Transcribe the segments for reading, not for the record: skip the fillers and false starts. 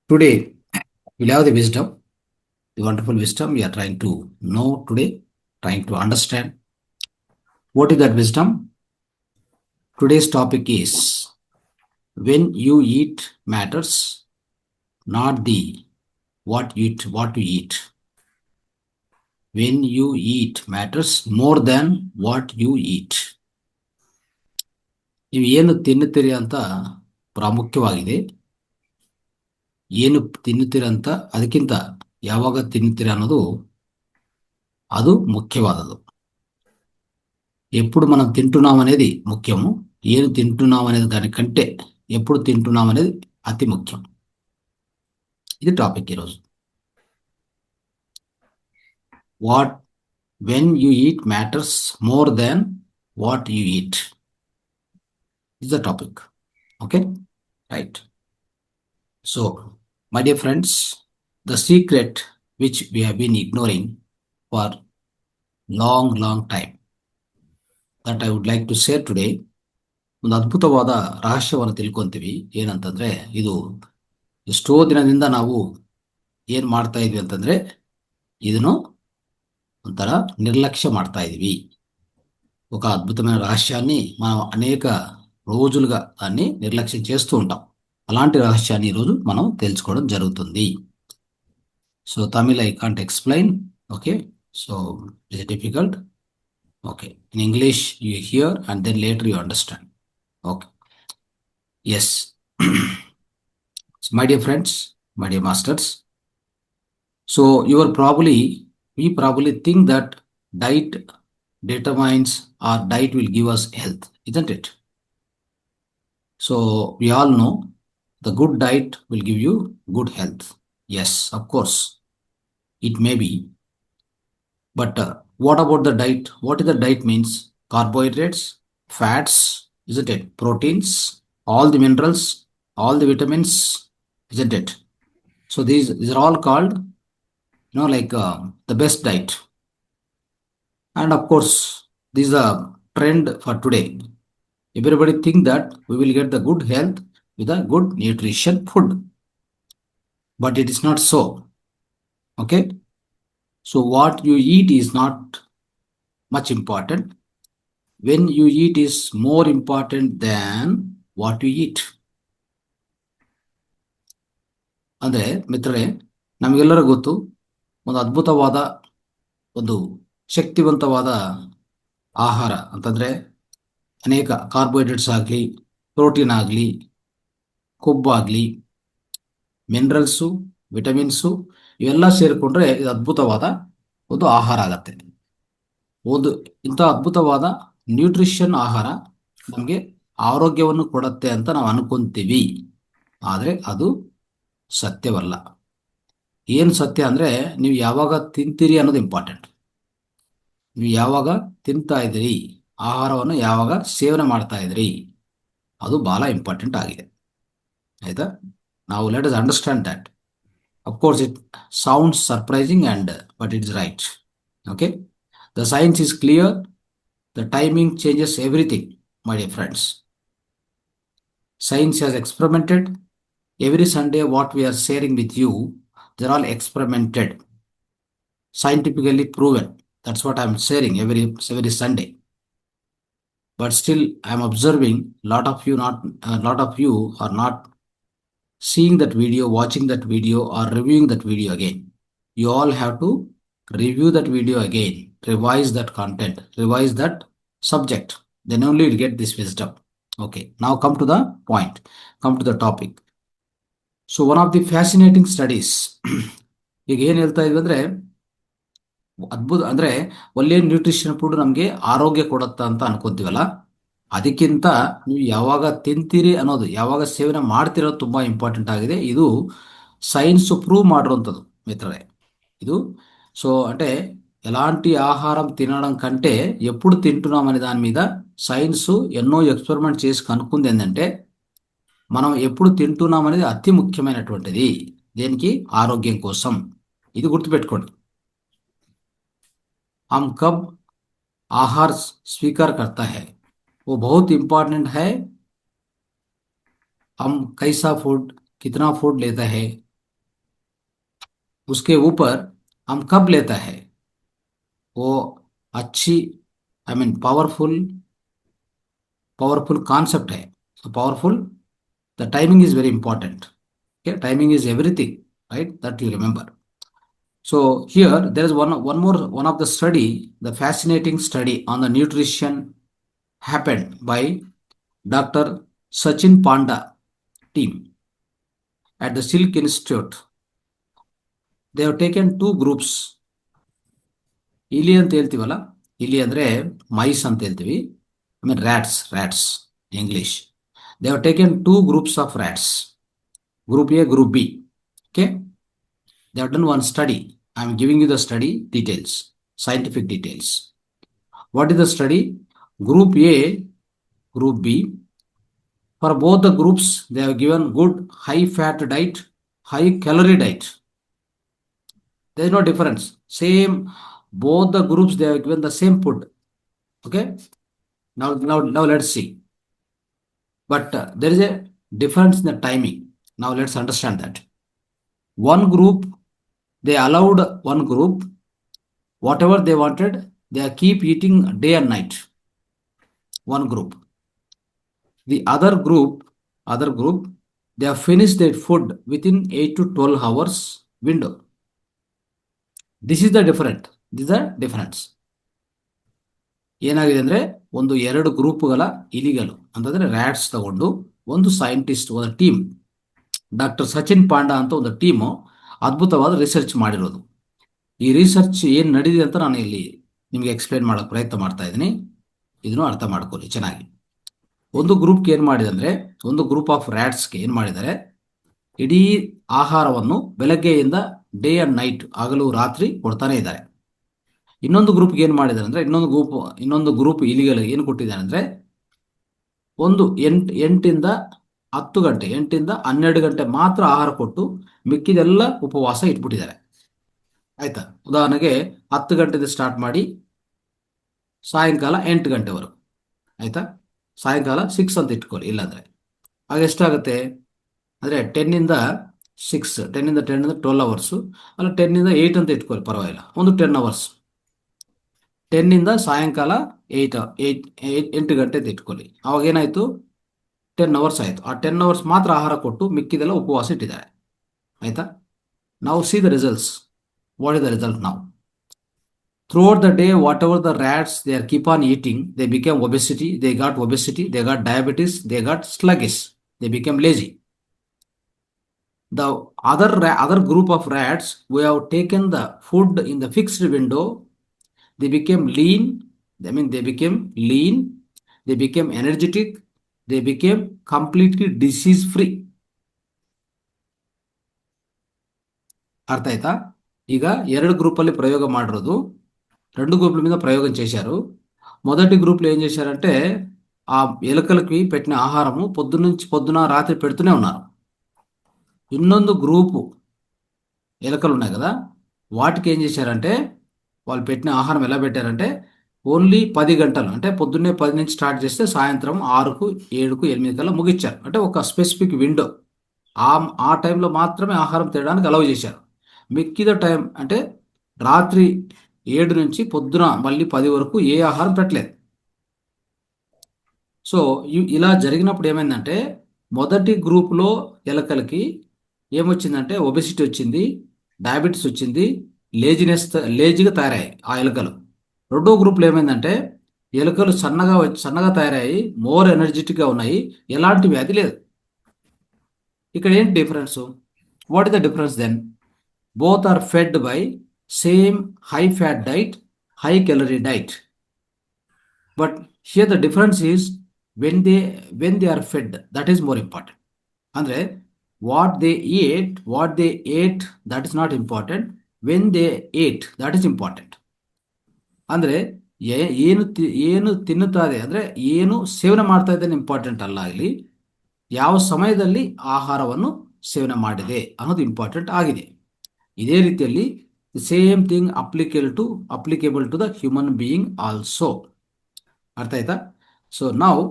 Today, we'll have the wisdom, the wonderful wisdom we are trying to know today, trying to understand. What is that wisdom? Today's topic is when you eat matters, not the what you eat. When you eat matters more than what you eat. ನೀವು ಏನು ತಿನ್ನುತ್ತೀರಿ ಅಂತ ಪ್ರಾಮುಖ್ಯವಾಗಿದೆ. ಏನು ತಿನ್ನುತ್ತೀರಿ ಅಂತ ಅದಕ್ಕಿಂತ ಯಾವಾಗ ತಿನ್ನುತ್ತೀರಿ ಅನ್ನೋದು ಅದು ముఖ్యವಾದದ್ದು. ఎప్పుడు మనం తింటున్నాం అనేది ముఖ్యము. ఏం తింటున్నాం అనేది దానికంటే ఎప్పుడు తింటున్నాం అనేది అతి ముఖ్యం. ఇది టాపిక్ ఈరోజు. What when you eat matters more than what you eat is the topic. Okay, right. So my dear friends, the secret which we have been ignoring for long time that I would like to share today. ಒಂದು ಅದ್ಭುತವಾದ ರಹಸ್ಯವನ್ನು ತಿಳ್ಕೊಂತೀವಿ. ಏನಂತಂದ್ರೆ, ಇದು ಎಷ್ಟೋ ದಿನದಿಂದ ನಾವು ಏನ್ ಮಾಡ್ತಾ ಇದ್ವಿ ಅಂತಂದ್ರೆ ಇದನ್ನು ಒಂಥರ నిర్లక్ష్య ಮಾಡ್ತಾ ఇదివి. ఒక అద్భుతమైన రహస్యాన్ని మనం అనేక రోజులుగా దాన్ని నిర్లక్ష్యం చేస్తూ ఉంటాం. అలాంటి రహస్యాన్ని ఈరోజు మనం తెలుసుకోవడం జరుగుతుంది. So Tamil I can't explain. Okay, so it's difficult. Okay, in English you hear and then later you understand. Okay. Yes. So my dear friends, my dear masters. So we probably think that diet determines or diet will give us health, isn't it? So we all know the good diet will give you good health. Yes, of course, it may be. But what about the diet? What is the diet means? Carbohydrates, fats, isn't it? Proteins, all the minerals, all the vitamins, isn't it? So these are all called, like the best diet. And of course, this is a trend for today. Everybody think that we will get the good health with a good nutrition food. But it is not so. Okay? So what you eat is not much important. When you eat is more important than what you eat. ಅಂದ್ರೆ ಮಿತ್ರರೇ, ನಮಗೆಲ್ಲರೂ ಗೊತ್ತು, ಒಂದು ಅದ್ಭುತವಾದ ಒಂದು ಶಕ್ತಿವಂತವಾದ ಆಹಾರ ಅಂತಂದ್ರೆ ಅನೇಕ carbohydrates ಆಗಲಿ, ಪ್ರೋಟೀನ್ ಆಗಲಿ, ಕೊಬ್ಬಾಗಲಿ, ಮಿನರಲ್ಸು, ವಿಟಮಿನ್ಸು ಇವೆಲ್ಲ ಸೇರಿಕೊಂಡ್ರೆ ಇದು ಅದ್ಭುತವಾದ ಒಂದು ಆಹಾರ ಆಗತ್ತೆ. ಒಂದು ಇಂಥ ಅದ್ಭುತವಾದ ನ್ಯೂಟ್ರಿಷನ್ ಆಹಾರ ನಮಗೆ ಆರೋಗ್ಯವನ್ನು ಕೊಡುತ್ತೆ ಅಂತ ನಾವು ಅನ್ಕೊಂತೀವಿ. ಆದರೆ ಅದು ಸತ್ಯವಲ್ಲ. ಏನು ಸತ್ಯ ಅಂದರೆ, ನೀವು ಯಾವಾಗ ತಿಂತೀರಿ ಅನ್ನೋದು ಇಂಪಾರ್ಟೆಂಟ್. ನೀವು ಯಾವಾಗ ತಿಂತಾ ಇದ್ದೀರಿ, ಆಹಾರವನ್ನು ಯಾವಾಗ ಸೇವನೆ ಮಾಡ್ತಾ ಇದ್ದೀರಿ, ಅದು ಬಹಳ ಇಂಪಾರ್ಟೆಂಟ್ ಆಗಿದೆ. ಆಯ್ತಾ? ನಾವು let us understand that. Of course it sounds surprising but it's right. Okay, the science is clear. The timing changes everything, my dear friends. Science has experimented. Every Sunday what we are sharing with you, they're all experimented, scientifically proven. That's what I'm sharing every Sunday. But still I'm observing a lot of you are not seeing that video, watching that video, or reviewing that video again. You all have to review that video again, revise that content, revise that subject, then only you'll get this wisdom. Okay, now come to the point, come to the topic. So one of the fascinating studies, ಈಗ ಏನ್ ಹೇಳ್ತಾ ಇದ್ವಿ ಅಂದ್ರೆ, ಅದ್ಭುತ ಅಂದ್ರೆ ಒಳ್ಳೆ nutrition food ನಮ್ಗೆ ಆರೋಗ್ಯ ಕೊಡುತ್ತಾ ಅಂತ ಅನ್ಕೊಂತೀವಲ್ಲ, ಅದಕ್ಕಿಂತ ನೀವು ಯಾವಾಗ ತಿಂತೀರಿ ಅನ್ನೋದು, ಯಾವಾಗ ಸೇವನೆ ಮಾಡ್ತಿರೋದು ತುಂಬಾ ಇಂಪಾರ್ಟೆಂಟ್ ಆಗಿದೆ. ಇದು సైన్స్ ప్రూవ్ ಮಾಡಿರುವಂಥದ್ದು మిత్రరే. ఇది సో అంటే ఎలాంటి ఆహారం తినడం కంటే ఎప్పుడు తింటున్నాం అనే దాని మీద సైన్స్ ఎన్నో ఎక్స్పెరిమెంట్ చేసి కనుక్కుంది. ఏంటంటే, మనం ఎప్పుడు తింటున్నాం అనేది అతి ముఖ్యమైనటువంటిది. దేనికి? ఆరోగ్యం కోసం. ఇది గుర్తుపెట్టుకోండి. हम कब आहार स्वीकार करता है वो बहुत इंपॉर्टेंट है. हम कैसा फूड, कितना फूड लेता है, उसके ऊपर हम कब लेता है, वो अच्छी, I mean powerful, powerful concept है. So powerful, the timing is very important. Okay, timing is everything, right? That you remember. So here there is one of the study, the fascinating study on the nutrition happened by Dr. Sachin Panda team at the Silk Institute. They have taken two groups. ಇಲಿ ಅಂತ ಹೇಳ್ತೀವಲ್ಲ, ಇಲಿ ಅಂದ್ರೆ mice ಅಂತ ಹೇಳ್ತೀವಿ. I mean rats English. They have taken two groups of rats, group A, group B. Okay, they have done one study. I am giving you the study details, scientific details. What is the study? Group A, group B. For both the groups, they have given good high fat diet, high calorie diet. There is no difference. Same, both the groups they have given the same food. Okay. Now let's see. But there is a difference in the timing. Now let's understand that. One group, they allowed one group whatever they wanted, they keep eating day and night. One group. The other group, they have finished their food within 8 to 12 hours window. This is the difference. ಏನಾಗಿದೆ ಅಂದ್ರೆ, ಒಂದು ಎರಡು ಗ್ರೂಪ್ಗಳ ಇಲಿಗಳು ಅಂತಂದ್ರೆ rats ತಗೊಂಡು ಒಂದು scientist, ಒಂದು team, doctor Sachin panda ಅಂತ ಒಂದು ಟೀಮು ಅದ್ಭುತವಾದ ರಿಸರ್ಚ್ ಮಾಡಿರೋದು. ಈ ರಿಸರ್ಚ್ ಏನು ನಡೆದಿದೆ ಅಂತ ನಾನು ಇಲ್ಲಿ ನಿಮಗೆ ಎಕ್ಸ್ಪ್ಲೇನ್ ಮಾಡೋಕೆ ಪ್ರಯತ್ನ ಮಾಡ್ತಾ ಇದ್ದೀನಿ. ಇದನ್ನು ಅರ್ಥ ಮಾಡ್ಕೊಳ್ಳಿ ಚೆನ್ನಾಗಿ. ಒಂದು ಗ್ರೂಪ್ಗೆ ಏನು ಮಾಡಿದೆ ಅಂದರೆ, ಒಂದು ಗ್ರೂಪ್ ಆಫ್ ರ್ಯಾಟ್ಸ್ಗೆ ಏನು ಮಾಡಿದ್ದಾರೆ, ಇಡೀ ಆಹಾರವನ್ನು ಬೆಳಗ್ಗೆಯಿಂದ ಡೇ ಆ್ಯಂಡ್ ನೈಟ್, ಹಗಲು ರಾತ್ರಿ ಕೊಡ್ತಾನೆ ಇದ್ದಾರೆ. ಇನ್ನೊಂದು ಗ್ರೂಪ್ಗೆ ಏನು ಮಾಡಿದ್ದಾರೆ ಅಂದರೆ, ಇನ್ನೊಂದು ಗ್ರೂಪ್ ಇಲಿಗಳಿಗೆ ಏನು ಕೊಟ್ಟಿದ್ದಾರೆ ಅಂದರೆ, ಒಂದು 8ರಿಂದ 10 ಗಂಟೆ, 8ರಿಂದ 12 ಗಂಟೆ ಮಾತ್ರ ಆಹಾರ ಕೊಟ್ಟು ಮಿಕ್ಕಿದೆಲ್ಲ ಉಪವಾಸ ಇಟ್ಬಿಟ್ಟಿದ್ದಾರೆ. ಆಯ್ತಾ? ಉದಾಹರಣೆಗೆ 10 ಗಂಟೆಯಿಂದ ಸ್ಟಾರ್ಟ್ ಮಾಡಿ ಸಾಯಂಕಾಲ 8 ಗಂಟೆವರೆಗೂ. ಆಯ್ತಾ? ಸಾಯಂಕಾಲ 6 ಅಂತ ಇಟ್ಕೊಳ್ಳಿ, ಇಲ್ಲಾಂದರೆ ಆಗ ಎಷ್ಟಾಗುತ್ತೆ ಅಂದರೆ 10ರಿಂದ 6, 10ರಿಂದ 10 ಅಂದರೆ 12 ಅವರ್ಸು, ಅಲ್ಲ 10ರಿಂದ 8 ಅಂತ ಇಟ್ಕೊಳ್ಳಿ, ಪರವಾಗಿಲ್ಲ, ಒಂದು 10 ಅವರ್ಸ್. 10ರಿಂದ ಸಾಯಂಕಾಲ 8 ಗಂಟೆ ಅಂತ ಇಟ್ಕೊಳ್ಳಿ. ಅವಾಗ ಏನಾಯಿತು, 10 ಅವರ್ಸ್ ಆಯಿತು. ಆ 10 ಅವರ್ಸ್ ಮಾತ್ರ ಆಹಾರ ಕೊಟ್ಟು ಮಿಕ್ಕಿದೆಲ್ಲ ಉಪವಾಸ ಇಟ್ಟಿದ್ದಾರೆ. ಆಯಿತಾ? ನಾವು C the results. What is the result now? Throughout the day, whatever the rats they are keep on eating, they became obesity, they got diabetes, they got sluggish, they became lazy. The other group of rats who have taken the food in the fixed window, they became lean, they became energetic, they became completely disease free. అర్థ అవుతా? ఇక 2 గ్రూపుల్ని ప్రయోగ ಮಾಡಿರೋದು, 2 గ్రూపుల మీద ప్రయోగం చేశారు. మొదటి గ్రూప్లో ఏం చేశారంటే, ఆ ఎలుకలకి పెట్టిన ఆహారము పొద్దున రాత్రి పెడుతూనే ఉన్నారు. ಇನ್ನೊಂದು గ్రూపు ఎలుకలు ఉన్నాయి కదా, వాటికి ఏం చేశారంటే, వాళ్ళు పెట్టిన ఆహారం ఎలా పెట్టారంటే, ఓన్లీ 10 గంటలు, అంటే పొద్దున్నే 10 నుంచి స్టార్ట్ చేస్తే సాయంత్రం 6కు 7కు 8 కల్లా ముగించారు. అంటే ఒక స్పెసిఫిక్ విండో, ఆ టైంలో మాత్రమే ఆహారం తినడానికి అలౌ చేశారు. మిక్కిద టైం అంటే రాత్రి 7 నుంచి పొద్దున మళ్ళీ 10 వరకు ఏ ఆహారం పెట్టలేదు. సో ఇలా జరిగినప్పుడు ఏమైందంటే, మొదటి గ్రూప్లో ఎలకలకి ఏమొచ్చిందంటే ఒబెసిటీ వచ్చింది, డయాబెటీస్ వచ్చింది, లేజీగా తయారయ్యాయి ఆ ఎలుకలు. రెండో గ్రూప్లో ఏమైందంటే, ఎలుకలు సన్నగా తయారయ్యాయి, మోర్ ఎనర్జెటిక్గా ఉన్నాయి, ఎలాంటి వ్యాధి లేదు. ఇక్కడ ఏంటి difference? What is the difference then? Both are fed by same high fat diet, high calorie diet. But here the difference is when they are fed, that is more important. Andre what they ate, that is not important. When they ate, that is important. ಅಂದ್ರೆ ಏನು ತಿನ್ನುತ್ತಾರೆ ಅಂದ್ರೆ ಏನು ಸೇವನೆ ಮಾಡ್ತಾ ಇದ್ದಾನೆ important ಅಲ್ಲ, ಇಲ್ಲಿ ಯಾವ ಸಮಯದಲ್ಲಿ ಆಹಾರವನ್ನು ಸೇವನೆ ಮಾಡಿದೆ ಅನ್ನೋದು ಇಂಪಾರ್ಟೆಂಟ್ ಆಗಿದೆ. ಇದೇ ರೀತಿಯಲ್ಲಿ same thing applicable to the human being also. ಅರ್ಥ ಆಯ್ತಾ? ಸೊ ನಾವು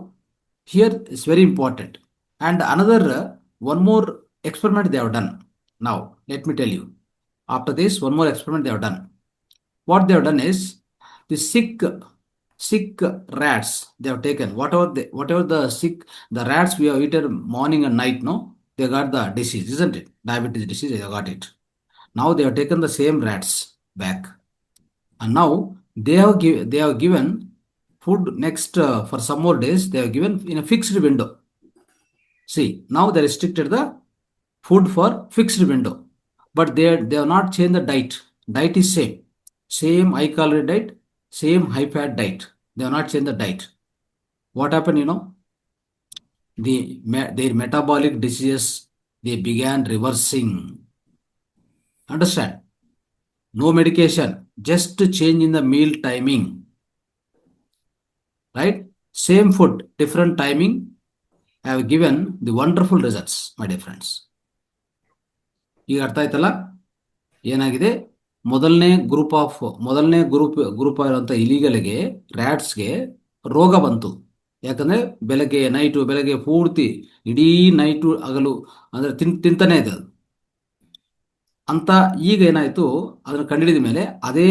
here it's very important. And another one more experiment they have done. Now let me tell you, After this, one more experiment they have done. What they have done is the sick rats they have taken. Whatever the rats we have eaten morning and night, no, they got the disease, isn't it? Diabetes disease, they got it. Now they have taken the same rats back, and now they have given food next for some more days. They have given in a fixed window. See, now they restricted the food for fixed window, but they have not changed the diet. Diet is same high calorie diet, same high fat diet. They have not changed the diet. What happened? Their metabolic diseases they began reversing. Understand? No medication, just change in the meal timing. Right? Same food, different timing have given the wonderful results, my dear friends. ಈಗ ಅರ್ಥ ಆಯ್ತಲ್ಲ ಏನಾಗಿದೆ? ಮೊದಲನೇ group ಆಗಿರುವಂಥ ಇಲಿಗಳಿಗೆ ರ್ಯಾಟ್ಸ್ಗೆ ರೋಗ ಬಂತು. ಯಾಕಂದ್ರೆ ಬೆಳಗ್ಗೆ ಪೂರ್ತಿ ಇಡೀ ನೈಟು ಹಗಲು ಅಂದ್ರೆ ತಿಂತಾನೆ ಇದೆ ಅದು ಅಂತ. ಈಗ ಏನಾಯ್ತು, ಅದನ್ನು ಕಂಡುಹಿಡಿದ ಮೇಲೆ ಅದೇ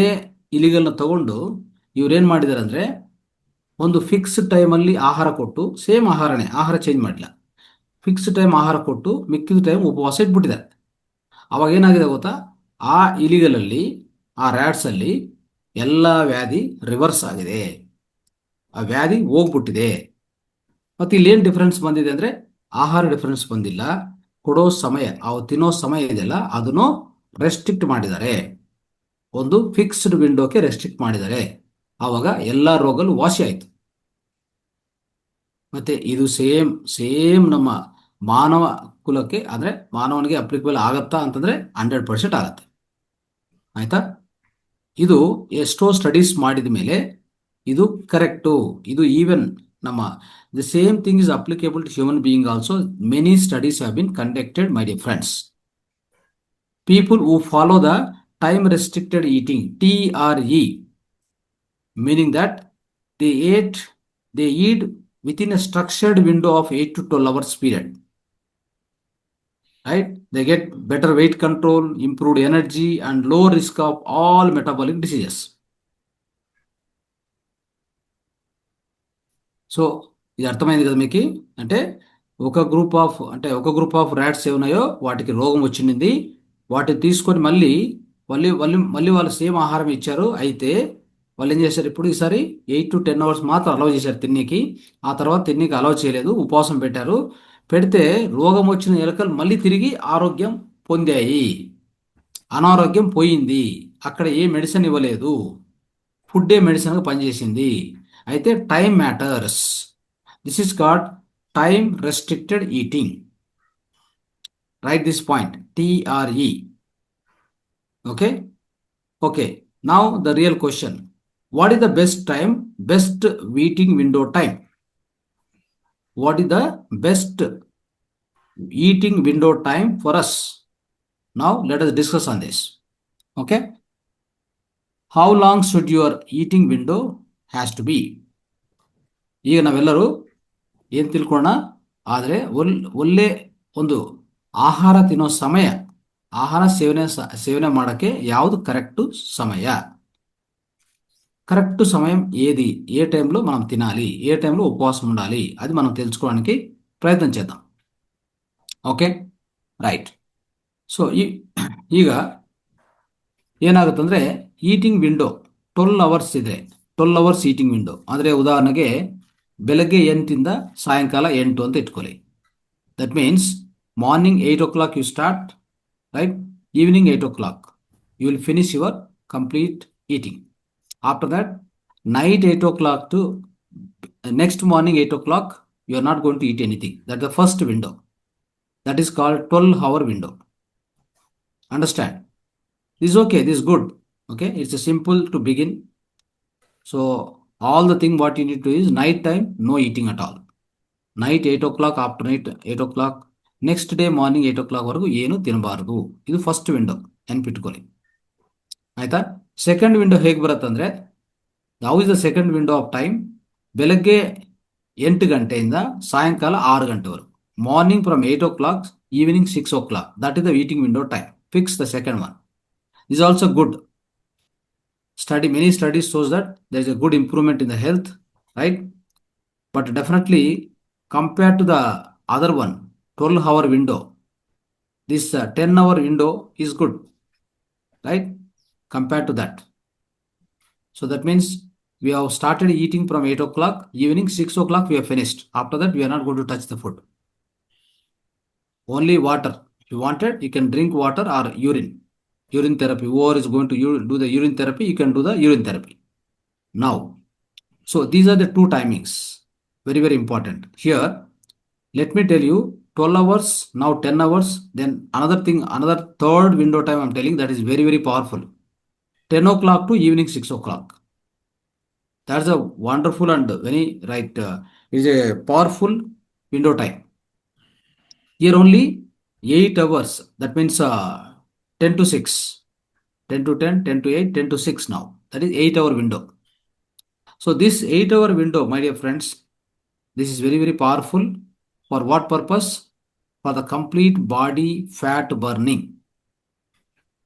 ಇಲಿಗಳನ್ನ ತಗೊಂಡು ಇವ್ರೇನ್ ಮಾಡಿದಾರೆ ಅಂದ್ರೆ ಒಂದು ಫಿಕ್ಸ್ ಟೈಮಲ್ಲಿ ಆಹಾರ ಕೊಟ್ಟು, ಸೇಮ್ ಆಹಾರ ಚೇಂಜ್ ಮಾಡಿಲ್ಲ, ಫಿಕ್ಸ್ ಟೈಮ್ ಆಹಾರ ಕೊಟ್ಟು ಮಿಕ್ಕಿದ ಟೈಮ್ ಉಪವಾಸ ಇಟ್ಬಿಟ್ಟಿದ್ದಾರೆ. ಅವಾಗ ಏನಾಗಿದೆ ಗೊತ್ತಾ, ಆ ಇಲಿಗಳಲ್ಲಿ ಆ ರ್ಯಾಟ್ಸ್ ಅಲ್ಲಿ ಎಲ್ಲ ವ್ಯಾಧಿ ರಿವರ್ಸ್ ಆಗಿದೆ, ಆ ವ್ಯಾಧಿ ಹೋಗ್ಬಿಟ್ಟಿದೆ. ಮತ್ತೆ ಇಲ್ಲಿ ಏನ್ ಡಿಫರೆನ್ಸ್ ಬಂದಿದೆ ಅಂದ್ರೆ ಆಹಾರ ಡಿಫರೆನ್ಸ್ ಬಂದಿಲ್ಲ, ಕೊಡೋ ಸಮಯ, ಅವು ತಿನ್ನೋ ಸಮಯ ಇದೆಯಲ್ಲ ಅದನ್ನು ರೆಸ್ಟ್ರಿಕ್ಟ್ ಮಾಡಿದ್ದಾರೆ, ಒಂದು ಫಿಕ್ಸ್ಡ್ ವಿಂಡೋಕ್ಕೆ ರೆಸ್ಟ್ರಿಕ್ಟ್ ಮಾಡಿದ್ದಾರೆ. ಆವಾಗ ಎಲ್ಲ ರೋಗಗಳು ವಾಸಿ ಆಯ್ತು. ಮತ್ತೆ ಇದು ಸೇಮ್ ನಮ್ಮ ಮಾನವ ಕುಲಕ್ಕೆ ಅಂದ್ರೆ ಮಾನವನಿಗೆ ಅಪ್ಲಿಕಬಲ್ ಆಗತ್ತಾ ಅಂತಂದ್ರೆ 100% ಆಗತ್ತೆ. ಆಯ್ತಾ? ಇದು ಎಷ್ಟೋ ಸ್ಟಡೀಸ್ ಮಾಡಿದ ಮೇಲೆ ಇದು ಕರೆಕ್ಟು. ಇದು ಈವನ್ ನಮ್ಮ the same thing is applicable to human being also. Many studies have been conducted, my dear friends. People who follow the time restricted eating, TRE, meaning that they eat within a structured window of 8 to 12 hours period. Right? They get better weight control, improved energy, and low risk of all metabolic diseases. So ఇది అర్థమైంది కదా మీకు? అంటే ఒక group of rats ఏమున్నాయో వాటికి రోగం వచ్చింది, వాటిని తీసుకొని మళ్ళీ వాళ్ళు సేమ్ ఆహారం ఇచ్చారు. అయితే వాళ్ళు ఏం చేశారు, ఇప్పుడు ఈసారి 8 to 10 hours మాత్రం అలౌ చేశారు తిన్నీకి. ఆ తర్వాత తిన్నీకి అలౌ చేయలేదు, ఉపవాసం పెట్టారు. పెడితే రోగం వచ్చిన ఎలుకలు మళ్ళీ తిరిగి ఆరోగ్యం పొందాయి, అనారోగ్యం పోయింది. అక్కడ ఏ మెడిసిన్ ఇవ్వలేదు, ఫుడ్డే మెడిసిన్గా పనిచేసింది. అయితే time matters. This is called time restricted eating. Write this point, TRE. Okay. Now the real question. What is the best eating window time? What is the best eating window time for us? Now let us discuss on this. Okay. How long should your eating window has to be? ಈಗ ನಾವೆಲ್ಲರೂ ಏನ್ ತಿಳ್ಕೊಳ್ಳೋಣ, ಆದರೆ ಒಳ್ಳೆ ಒಂದು ಆಹಾರ ತಿನ್ನೋ ಸಮಯ, ಆಹಾರ సేవನೆ ಮಾಡೋಕ್ಕೆ ಯಾವುದು కరెక్ట్ సమయం ఏది, ఏ టైంలో మనం తినాలి, ఏ టైంలో ఉపవాసం ఉండాలి, అది మనం తెలుసుకోవడానికి ప్రయత్నం చేద్దాం. Okay, right. ಸೊ ಈಗ ಏನಾಗುತ್ತಂದ್ರೆ ಈಟಿಂಗ್ ವಿಂಡೋ 12 hours ಇದೆ. 12 hours ಈಟಿಂಗ್ ವಿಂಡೋ ಅಂದರೆ ಉದಾಹರಣೆಗೆ ಬೆಳಗ್ಗೆ 8 ಸಾಯಂಕಾಲ 8 ಅಂತ ಇಟ್ಕೊಳ್ಳಿ. That means morning 8 o'clock you start, right? Evening 8 o'clock you will finish your complete eating. After that, night 8 o'clock to next morning 8 o'clock you are not going to eat anything. That's the first window. That is called 12-hour window. Understand? This is okay, this is good. Okay, it's a simple to begin. So all the thing what you need to is night time no eating at all. Night 8 o'clock, after night 8 o'clock, next day morning 8 o'clock ವರೆಗೂ ಏನು ತಿನ್ನಬಾರದು. ಇದು first window, ನೆನ್ಪಿಟ್ಕೊಳ್ಳಿ. ಆಯ್ತಾ? Second window ಹೇಗೆ ಬರುತ್ತಂದ್ರೆ, how is the second window of time? ಬೆಳಗ್ಗೆ 8 ಗಂಟೆಯಿಂದ ಸಾಯಂಕಾಲ 6 ಗಂಟೆವರೆಗೂ. Morning from 8 o'clock, evening 6 o'clock. That is the eating window time. Fix the second one. This is also good. Many studies shows that there is a good improvement in the health, right? But definitely compared to the other one, 12-hour window, this 10-hour window is good, right? Compared to that. So that means we have started eating from 8 o'clock, evening 6 o'clock we have finished. After that, we are not going to touch the food. Only water. If you wanted, you can drink water or urine. Urine therapy. Whoever is going to do the urine therapy, you can do the urine therapy. Now, so these are the two timings. Very, very important. Here, let me tell you 12 hours, now 10 hours. Then another thing, another third window time I'm telling that is very, very powerful. 10 o'clock to evening 6 o'clock. That's a wonderful and very right. Is a powerful window time. Here only 8 hours. That means 10 to 6. 10 to 10, 10 to 8, 10 to 6 now. That is 8-hour window. So this 8-hour window, my dear friends, this is very, very powerful. For what purpose? For the complete body fat burning.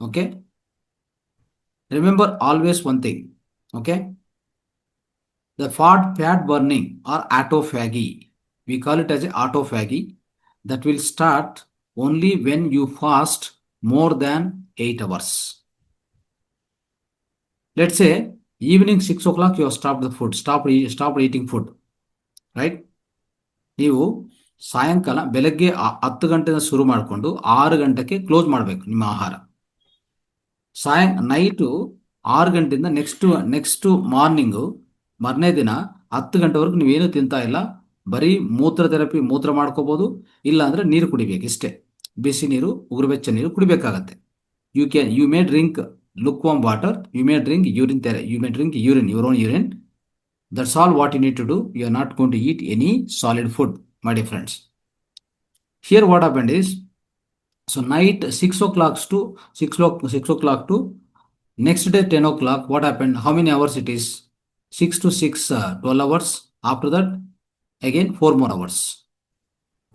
Okay. Remember always one thing. Okay. The fat burning or autophagy, we call it as autophagy, that will start only when you fast more than 8 hours. Let's say evening 6 o'clock you have stopped the food, stopped eating food, right? ನೀವು ಸಾಯಂಕಾಲ ಬೆಳಗ್ಗೆ 10 ಗಂಟೆಯಿಂದ ಶುರು ಮಾಡಿಕೊಂಡು 6 ಗಂಟೆಗೆ close ಮಾಡಬೇಕು ನಿಮ್ಮ ಆಹಾರ. ನೈಟು 6 ಗಂಟೆಯಿಂದ ನೆಕ್ಸ್ಟ್ ಮಾರ್ನಿಂಗು ಮರನೇ ದಿನ 10 ಗಂಟೆವರೆಗೂ ನೀವೇನು ತಿಂತಾ ಇಲ್ಲ. ಬರೀ ಮೂತ್ರ ಥೆರಪಿ, ಮೂತ್ರ ಮಾಡ್ಕೋಬಹುದು, ಇಲ್ಲ ಅಂದ್ರೆ ನೀರು ಕುಡಿಬೇಕು ಇಷ್ಟೇ. ಬಿಸಿ ನೀರು, ಉಗುರುಬೆಚ್ಚ ನೀರು ಕುಡಿಬೇಕಾಗತ್ತೆ. You may drink lukewarm water, you may drink urine, your own urine. That's all what you need to do. You are not going to eat any solid food, my dear friends. Here what happened is, so night 6 o'clock to next day 10 o'clock, what happened? How many hours it is? 6 to 6, 12 hours. After that, again 4 more hours.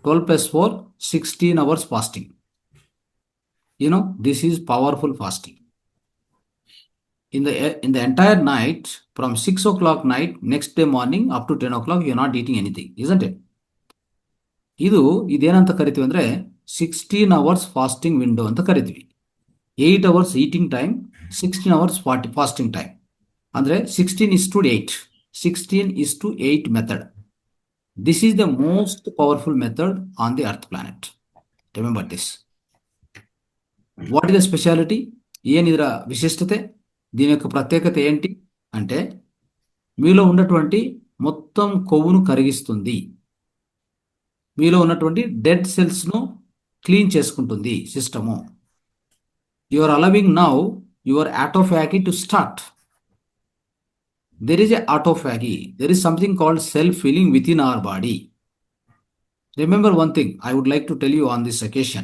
12 plus 4, 16 hours fasting. You know, this is powerful fasting. In the entire night, from 6 o'clock night, next day morning up to 10 o'clock, you are not eating anything, isn't it? ಇದೇನಂತ ಕರಿತೀವಿ ಅಂದ್ರೆ 16 hours fasting window ಅಂತ ಕರಿತೀವಿ. 8 hours eating time, 16 hours fasting time. ಅಂದ್ರೆ 16:8 method. This is the most powerful method on the earth planet. Remember this. What is the speciality? ఏనిదర విశిష్టతే? దీని యొక్క ప్రత్యేకత ఏంటి అంటే మీలో ఉన్నటువంటి మొత్తం కొవ్వును కరిగిస్తుంది. మీలో ఉన్నటువంటి డెడ్ సెల్స్ ను క్లీన్ చేసుకుంటుంది system. You are allowing now your autophagy to start. There is a autophagy. There is something called self-healing within our body. Remember one thing I would like to tell you on this occasion.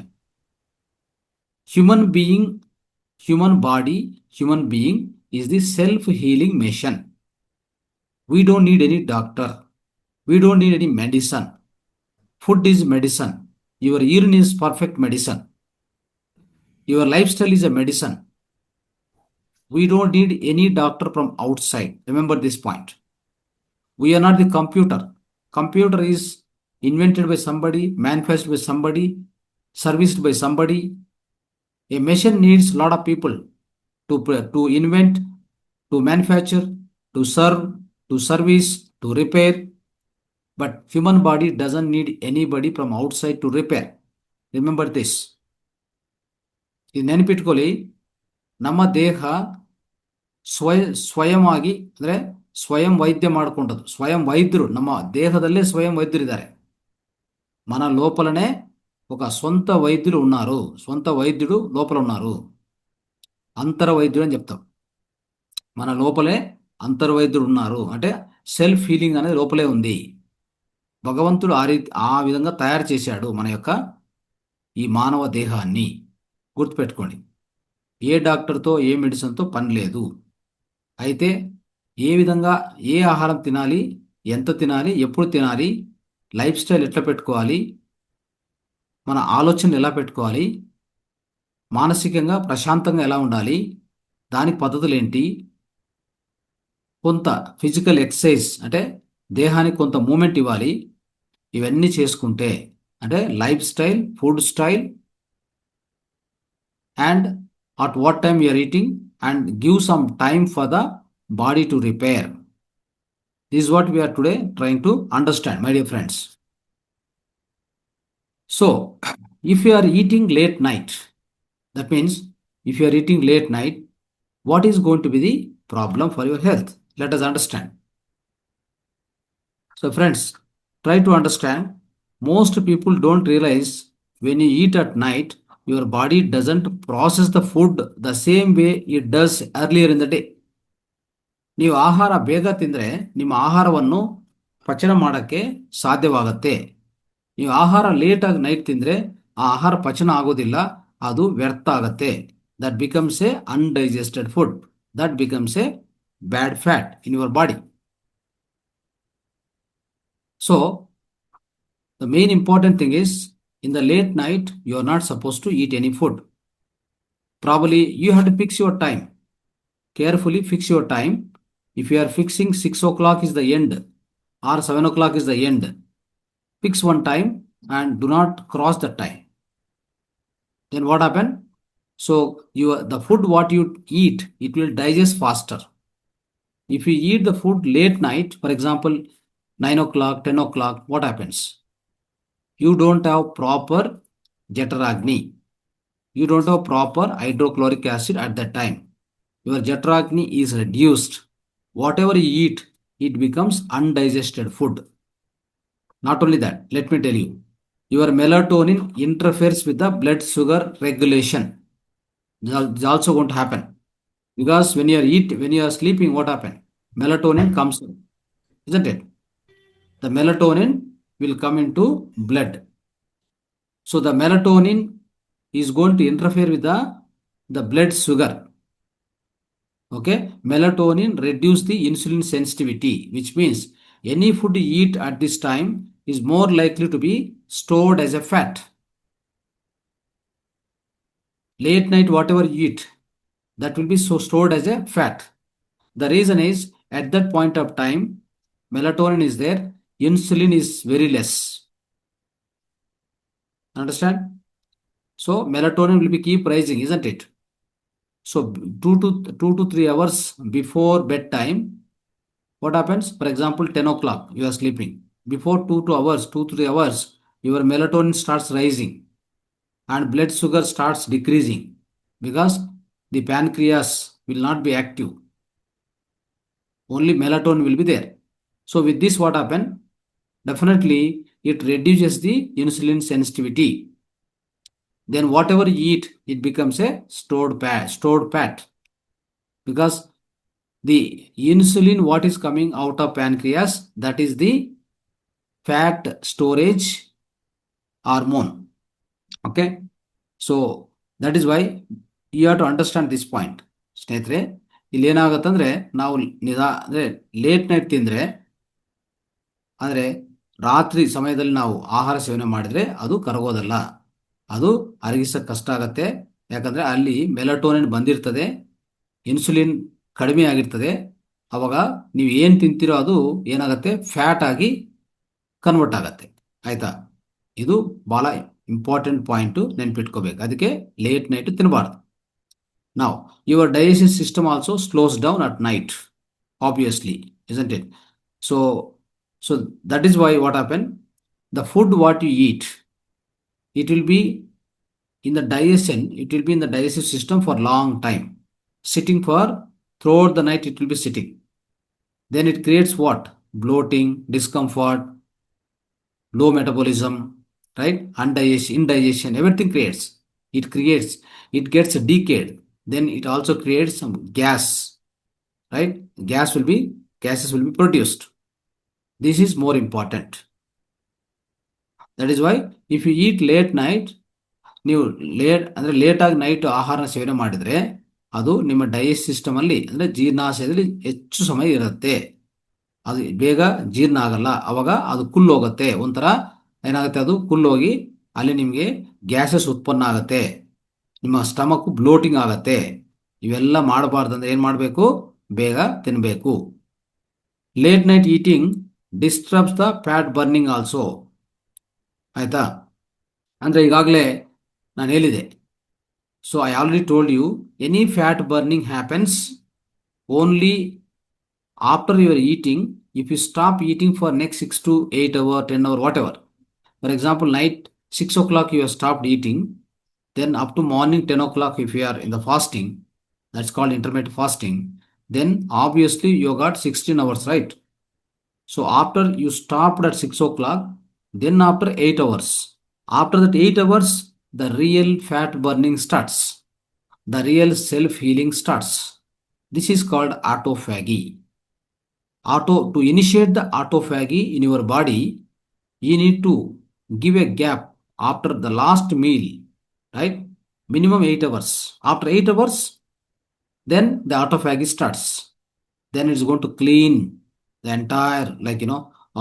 Human being is the self-healing machine. We don't need any doctor. We don't need any medicine. Food is medicine. Your urine is perfect medicine. Your lifestyle is a medicine. We don't need any doctor from outside. Remember this point. We are not the computer. Computer is invented by somebody, manufactured by somebody, serviced by somebody. A machine needs a lot of people to invent, to manufacture, to serve, to service, to repair. But human body doesn't need anybody from outside to repair. Remember this. ಇದು ನೆನಪಿಟ್ಕೊಳ್ಳಿ. ನಮ್ಮ ದೇಹ ಸ್ವಯಂವಾಗಿ ಅಂದ್ರೆ ಸ್ವಯಂ ವೈದ್ಯ ಮಾಡಿಕೊಂಡದ್ದು. ಸ್ವಯಂ ವೈದ್ಯರು ನಮ್ಮ దేహದಲ್ಲೇ స్వయం వైద్యురిದ್ದಾರೆ. మన లోపలనే ఒక సొంత వైద్యులు ఉన్నారు. సొంత వైద్యుడు లోపల ఉన్నారు. అంతర వైద్యుడు అని చెప్తాం. మన లోపలే అంతర్వైద్యుడు ఉన్నారు. అంటే సెల్ఫ్ హీలింగ్ అనేది లోపలే ఉంది. భగవంతుడు ఆ విధంగా తయారు చేశాడు మన యొక్క ఈ మానవ దేహాన్ని. గుర్తుపెట్టుకోండి. ఏ డాక్టర్తో ఏ మెడిసిన్తో పని లేదు. అయితే ఏ విధంగా ఏ ఆహారం తినాలి, ఎంత తినాలి, ఎప్పుడు తినాలి, లైఫ్ స్టైల్ ఎట్లా పెట్టుకోవాలి, మన ఆలోచన ఎలా పెట్టుకోవాలి, మానసికంగా ప్రశాంతంగా ఎలా ఉండాలి, దానికి పద్ధతులు ఏంటి, కొంత ఫిజికల్ ఎక్సర్సైజ్ అంటే దేహానికి కొంత మూమెంట్ ఇవ్వాలి. ఇవన్నీ చేసుకుంటే అంటే life style, food style, and at what time you are eating, and give some time for the body to repair. This is what we are today trying to understand, my dear friends. So if you are eating late night, that means if you are eating late night, what is going to be the problem for your health? Let us understand. So friends, try to understand. Most people don't realize when you eat at night, your body doesn't process the food the same way it does earlier in the day. ನೀವು ಆಹಾರ ಬೇಗ ತಿಂದರೆ ನಿಮ್ಮ ಆಹಾರವನ್ನು ಪಚನ ಮಾಡೋಕ್ಕೆ ಸಾಧ್ಯವಾಗುತ್ತೆ. ನೀವು ಆಹಾರ ಲೇಟಾಗಿ ನೈಟ್ ತಿಂದರೆ ಆ ಆಹಾರ ಪಚನ ಆಗೋದಿಲ್ಲ, ಅದು ವ್ಯರ್ಥ ಆಗತ್ತೆ. That becomes A undigested food, that becomes a bad fat in your body. So the main important thing is, in the late night you are not supposed to eat any food. Probably you have to fix your time. Carefully fix your time. If you are fixing 6 o'clock is the end or 7 o'clock is the end, fix one time and do not cross the time. Then what happen? So the food what you eat, it will digest faster. If you eat the food late night, for example 9 o'clock, 10 o'clock, what happens? You don't have proper Jataragni. You don't have proper hydrochloric acid at that time. Your Jataragni is reduced. Whatever you eat, it becomes undigested food. Not only that, let me tell you, your melatonin interferes with the blood sugar regulation. It's also going to happen. Because when you are sleeping, what happens? Melatonin comes in, isn't it? The melatonin will come into blood. So the melatonin is going to interfere with the blood sugar. Okay, melatonin reduce the insulin sensitivity, which means any food you eat at this time is more likely to be stored as a fat. Late night whatever you eat, that will be so stored as a fat. The reason is, at that point of time melatonin is there, insulin is very less. Understand? So melatonin will be keep rising, isn't it? So 2 to 3 hours before bedtime, what happens? For example, 10 o'clock you are sleeping. Before 2 to 3 hours, your melatonin starts rising and blood sugar starts decreasing, because the pancreas will not be active. Only melatonin will be there. So with this, what happen? Definitely it reduces the insulin sensitivity. Then whatever you eat, it becomes a stored fat, because the insulin what is coming out of pancreas, that is the fat storage hormone. Okay, so that is why you have to understand this point. ಸ್ನೇಹಿತರೆ, ಇಲ್ಲಿ ಏನಾಗುತ್ತಂದ್ರೆ, ನಾವು ಅಂದ್ರೆ late night ತಿಂದ್ರೆ, ಅಂದ್ರೆ ರಾತ್ರಿ ಸಮಯದಲ್ಲಿ ನಾವು ಆಹಾರ ಸೇವನೆ ಮಾಡಿದ್ರೆ ಅದು ಕರಗೋದಲ್ಲ, ಅದು ಅರಗಿಸಕ್ಕೆ ಕಷ್ಟ ಆಗತ್ತೆ. ಯಾಕಂದ್ರೆ ಅಲ್ಲಿ ಮೆಲಟೋನಿನ್ ಬಂದಿರ್ತದೆ, ಇನ್ಸುಲಿನ್ ಕಡಿಮೆ ಆಗಿರ್ತದೆ. ಅವಾಗ ನೀವು ಏನು ತಿಂತೀರೋ ಅದು ಏನಾಗುತ್ತೆ, ಫ್ಯಾಟ್ ಆಗಿ ಕನ್ವರ್ಟ್ ಆಗತ್ತೆ. ಆಯ್ತಾ? ಇದು ಬಹಳ ಇಂಪಾರ್ಟೆಂಟ್ ಪಾಯಿಂಟ್, ನೆನ್ಪಿಟ್ಕೋಬೇಕು. ಅದಕ್ಕೆ ಲೇಟ್ ನೈಟ್ ತಿನ್ನಬಾರ್ದು. ನಾವು your digestive system also ಸ್ಲೋಸ್ down at night, obviously, isn't it? So that is why what happen, the food what you eat, it will be in the digestion, it will be in the digestive system for long time, sitting for throughout the night, it will be sitting. Then it creates what? Bloating, discomfort, low metabolism, right? Indigestion, everything creates. It gets decayed. Then it also creates some gas, right? Gases will be produced. This is more important. That is why if you eat late night, ನೀವು ಲೇಟಾಗಿ night ಆಹಾರ ಸೇವನೆ ಮಾಡಿದ್ರೆ ಅದು ನಿಮ್ಮ digest system ಅಲ್ಲಿ, ಅಂದ್ರೆ ಜೀರ್ಣಾಶಯದಲ್ಲಿ ಹೆಚ್ಚು ಸಮಯ ಇರುತ್ತೆ, ಅದು ಬೇಗ ಜೀರ್ಣ ಆಗಲ್ಲ. ಅವಾಗ ಅದು ಕುಲ್ಲೋಗುತ್ತೆ, ಒಂಥರ ಏನಾಗುತ್ತೆ, ಅದು ಕುಲ್ಲೋಗಿ ಅಲ್ಲಿ ನಿಮಗೆ ಗ್ಯಾಸಸ್ ಉತ್ಪನ್ನ ಆಗುತ್ತೆ. ನಿಮ್ಮ ಸ್ಟಮಕ್ ಬ್ಲೋಟಿಂಗ್ ಆಗತ್ತೆ. ಇವೆಲ್ಲ ಮಾಡಬಾರ್ದಂದ್ರೆ ಏನು ಮಾಡಬೇಕು? ಬೇಗ ತಿನ್ನಬೇಕು. Late night eating disturbs the fat burning also. ಆಯ್ತಾ? ಅಂದರೆ ಈಗಾಗಲೇ ನಾನು ಹೇಳಿದೆ. So I already told you, any fat burning happens only after you are eating. If you stop eating for next 6 to 8 hour, 10 hour, whatever, for example night 6 o'clock you have stopped eating, then up to morning 10 o'clock if you are in the fasting, that's called intermittent fasting, then obviously you got 16 hours, right? So after you stopped at 6 o'clock, then after 8 hours, after that 8 hours the real fat burning starts, the real self healing starts. This is called autophagy. To initiate the autophagy in your body, you need to give a gap after the last meal, right? Minimum 8 hours. After 8 hours, then the autophagy starts. Then it's going to clean the entire,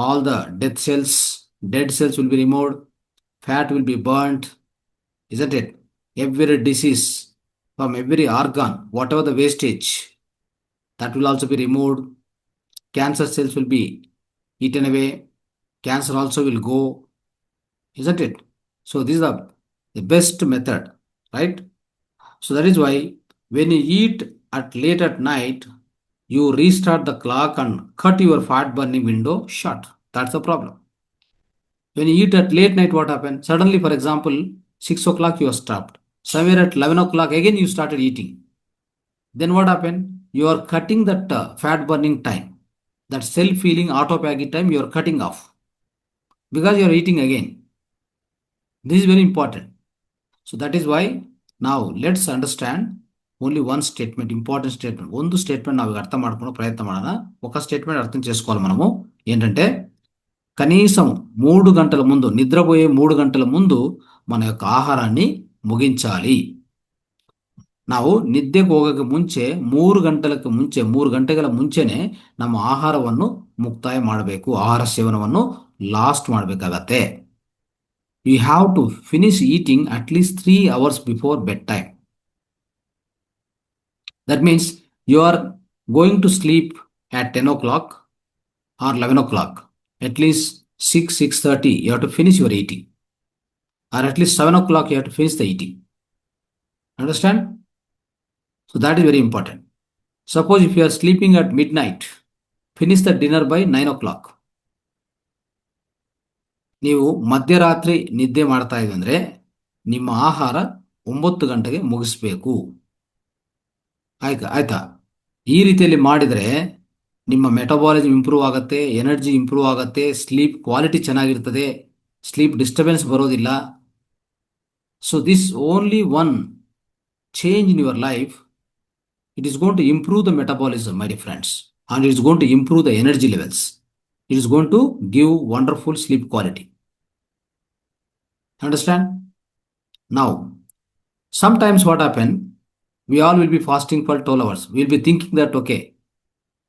all the dead cells will be removed, fat will be burnt, isn't it? Every disease from every organ, whatever the wastage, that will also be removed. Cancer cells will be eaten away. Cancer also will go, isn't it? So this is the best method, right? So that is why when you eat at late at night, you restart the clock and cut your fat burning window short. That's the problem. When you eat at late night, what happened? Suddenly, for example, 6 o'clock you are stopped. Somewhere at 11 o'clock again you started eating. Then what happened? You are cutting that fat burning time. That self-healing autophagy time you are cutting off because you are eating again. This is very important. So that is why now let's understand only one statement, important statement. ಒಂದು statement ನಾವು ಅರ್ಥ ಮಾಡ್ಕೊಳ್ಳೋ ಪ್ರಯತ್ನ ಮಾಡೋಣ. ఒక statement అర్థం చేసుకోవాలి మనము. ఏంటంటే కనీసం 3 గంటల ముందు, నిద్రపోయే 3 గంటల ముందు మన యొక్క ఆహారాన్ని ముగించాలి. ನಾವು ನಿದ್ದೆಗೆ ಹೋಗೋಕೆ ಮುಂಚೆ 3 ಗಂಟೆಗಳ ಮುಂಚೆನೆ ನಮ್ಮ ಆಹಾರವನ್ನು ಮುಕ್ತಾಯ ಮಾಡಬೇಕು. ಆಹಾರ ಸೇವನವನ್ನು ಲಾಸ್ಟ್ ಮಾಡಬೇಕಾಗತ್ತೆ. You have to finish eating at least 3 hours before bedtime. That means you are going to sleep at 10 o'clock or 11 o'clock. At least 6:30 you have to finish your eating. Or at least 7 o'clock you have to finish the eating. Understand? So that is very important. Suppose if you are sleeping at midnight, finish the dinner by 9 o'clock. ನೀವು ಮಧ್ಯರಾತ್ರಿ ನಿದ್ದೆ ಮಾಡ್ತಾ ಇದ್ದೀವಿ ಅಂದರೆ ನಿಮ್ಮ ಆಹಾರ 9 ಗಂಟೆಗೆ ಮುಗಿಸ್ಬೇಕು. ಆಯ್ತಾ? ಈ ರೀತಿಯಲ್ಲಿ ಮಾಡಿದರೆ ನಿಮ್ಮ ಮೆಟಬಾಲಿಸಮ್ ಇಂಪ್ರೂವ್ ಆಗುತ್ತೆ, ಎನರ್ಜಿ ಇಂಪ್ರೂವ್ ಆಗುತ್ತೆ, ಸ್ಲೀಪ್ ಕ್ವಾಲಿಟಿ ಚೆನ್ನಾಗಿರ್ತದೆ, ಸ್ಲೀಪ್ ಡಿಸ್ಟರ್ಬೆನ್ಸ್ ಬರೋದಿಲ್ಲ. So this only one change in your life, it is going to improve the metabolism, my dear friends, and it is going to improve the energy levels. It is going to give wonderful sleep quality. Understand? Now, sometimes what happen, we all will be fasting for 12 hours. We will be thinking that, okay,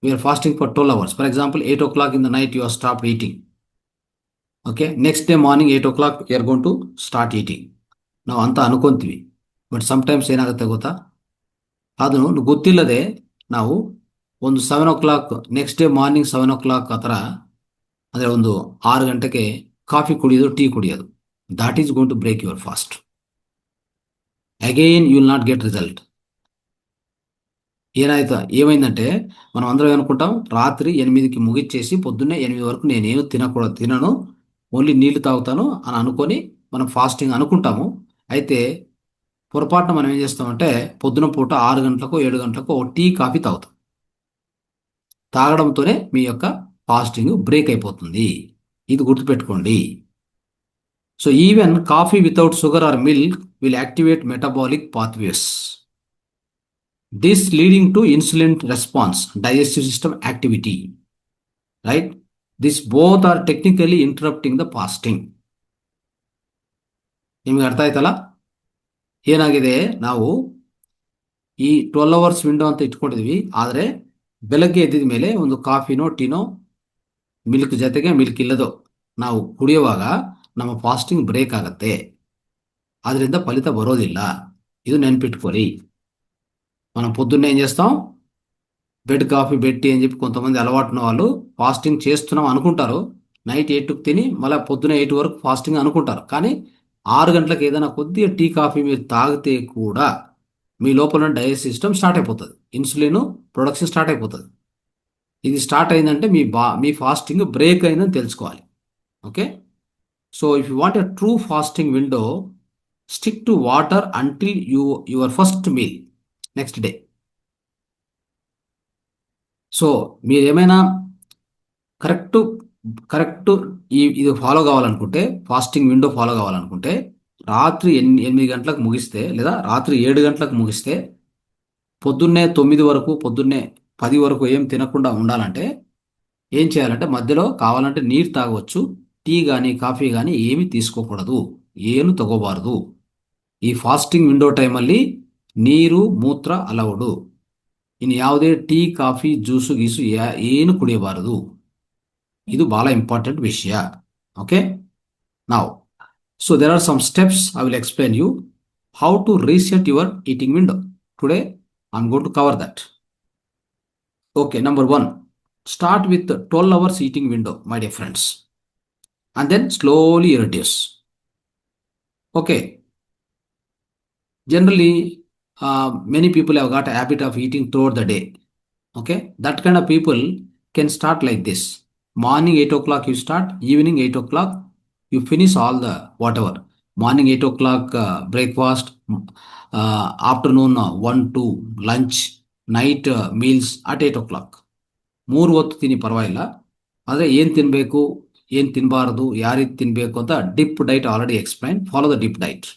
we are fasting for 12 hours. For example, 8 o'clock in the night you have stopped eating. Okay, next day morning 8 o'clock you are going to start eating. ನಾವು ಅಂತ ಅನ್ಕೊಂತೀವಿ. But sometimes ಏನಾಗುತ್ತೆ ಗೊತ್ತಾ, ಅದನ್ನು ಗೊತ್ತಿಲ್ಲದೆ ನಾವು ಒಂದು 7 o'clock, next day morning 7 o'clock ಆ ಥರ, ಅಂದರೆ ಒಂದು 6 ಗಂಟೆಗೆ ಕಾಫಿ ಕುಡಿಯೋದು, ಟೀ ಕುಡಿಯೋದು, that is going to break your fast. Again you will not get result. ఏమైందంటే మనం అందరం ఏమనుకుంటాం, రాత్రి 8కి ముగిచ్చేసి పొద్దున్నే 8 వరకు నేనేమి తినను, ఓన్లీ నీళ్లు తాగుతాను అని అనుకొని మనం ఫాస్టింగ్ అనుకుంటాము. అయితే పొరపాటున మనం ఏం చేస్తామంటే పొద్దున పూట 6 గంటలకు 7 గంటలకు టీ కాఫీ తాగుతాం. తాగడంతోనే మీ యొక్క ఫాస్టింగ్ బ్రేక్ అయిపోతుంది. ఇది గుర్తుపెట్టుకోండి. So even coffee without sugar or milk will activate metabolic pathways, this leading to insulin response, digestive system activity, right? This both are technically interrupting the fasting. ನಿಮಗೆ ಅರ್ಥ ಆಯ್ತಲ್ಲ? ಏನಾಗಿದೆ, ನಾವು ಈ 12 hours ವಿಂಡೋ ಅಂತ ಇಟ್ಕೊಂಡಿದ್ವಿ, ಆದರೆ ಬೆಳಗ್ಗೆ ಎದ್ದಿದ ಮೇಲೆ ಒಂದು ಕಾಫಿನೋ ಟೀನೋ ಮಿಲ್ಕ್ ಜೊತೆಗೆ ಮಿಲ್ಕ್ ಇಲ್ಲದೋ ನಾವು ಕುಡಿಯುವಾಗ ನಮ್ಮ ಫಾಸ್ಟಿಂಗ್ ಬ್ರೇಕ್ ಆಗುತ್ತೆ. ಅದರಿಂದ ಫಲಿತ ಬರೋದಿಲ್ಲ. ఇది నెనపెట్టుకోవాలి. మనం పొద్దున్నే ఏం చేస్తాం, బెడ్ కాఫీ బెడ్ టీ అని చెప్పి కొంతమంది అలవాటు ఉన్న వాళ్ళు ఫాస్టింగ్ చేస్తున్నాం అనుకుంటారు. నైట్ 8కు తిని మళ్ళీ పొద్దున 8 వరకు ఫాస్టింగ్ అనుకుంటారు. కానీ 6 గంటలకు ఏదైనా కొద్దిగా టీ కాఫీ మీరు తాగితే కూడా మీ లోపల డైజెస్ట్ సిస్టమ్ స్టార్ట్ అయిపోతుంది, ఇన్సులిన్ ప్రొడక్షన్ స్టార్ట్ అయిపోతుంది. ఇది స్టార్ట్ అయిందంటే మీ ఫాస్టింగ్ బ్రేక్ అయిందని తెలుసుకోవాలి. Okay. So if you want a true fasting window, stick to water until your first meal next day. So మీరు ఏమైనా కరెక్ట్ కరెక్ట్ ఇది ఫాలో కావాలనుకుంటే, ఫాస్టింగ్ విండో ఫాలో కావాలనుకుంటే, రాత్రి 8 గంటలకు ముగిస్తే లేదా రాత్రి 7 గంటలకు ముగిస్తే పొద్దున్నే 9 వరకు, పొద్దున్నే 10 వరకు ఏం తినకుండా ఉండాలంటే ఏం చేయాలంటే మధ్యలో కావాలంటే నీరు తాగవచ్చు, టీ కానీ కాఫీ కానీ ఏమీ తీసుకోకూడదు, ಏನು ತಗೋಬಾರದು. ಈ ಫಾಸ್ಟಿಂಗ್ ವಿಂಡೋ ಟೈಮಲ್ಲಿ ನೀರು ಮೂತ್ರ ಅಲೌಡು. ಇನ್ನು ಯಾವುದೇ ಟೀ ಕಾಫಿ ಜ್ಯೂಸು ಗೀಸು ಏನು ಕುಡಿಯಬಾರದು. ಇದು ಬಹಳ ಇಂಪಾರ್ಟೆಂಟ್ ವಿಷಯ. ಓಕೆ. ನಾವು so there are some steps I will explain you how to reset your eating window. Today I'm going to cover that. Okay, number 1, start with 12 hours eating window, my dear friends, and then slowly reduce. Okay. Generally, many people have got a habit of eating throughout the day. Okay, that kind of people can start like this. Morning 8 o'clock you start, evening 8 o'clock you finish all the whatever. Morning 8 o'clock breakfast, afternoon 1 to lunch, night meals at 8 o'clock. 3 ಹೊತ್ತು ತಿನ್ನಿ ಪರವಾಗಿಲ್ಲ, ಆದರೆ ಏನು ತಿನ್ನಬೇಕು ಏನು ತಿನ್ನಬಾರದು, ಯಾವ ರೀತಿ ತಿನ್ನಬೇಕು ಅಂತ DIP diet already explain. Follow the DIP diet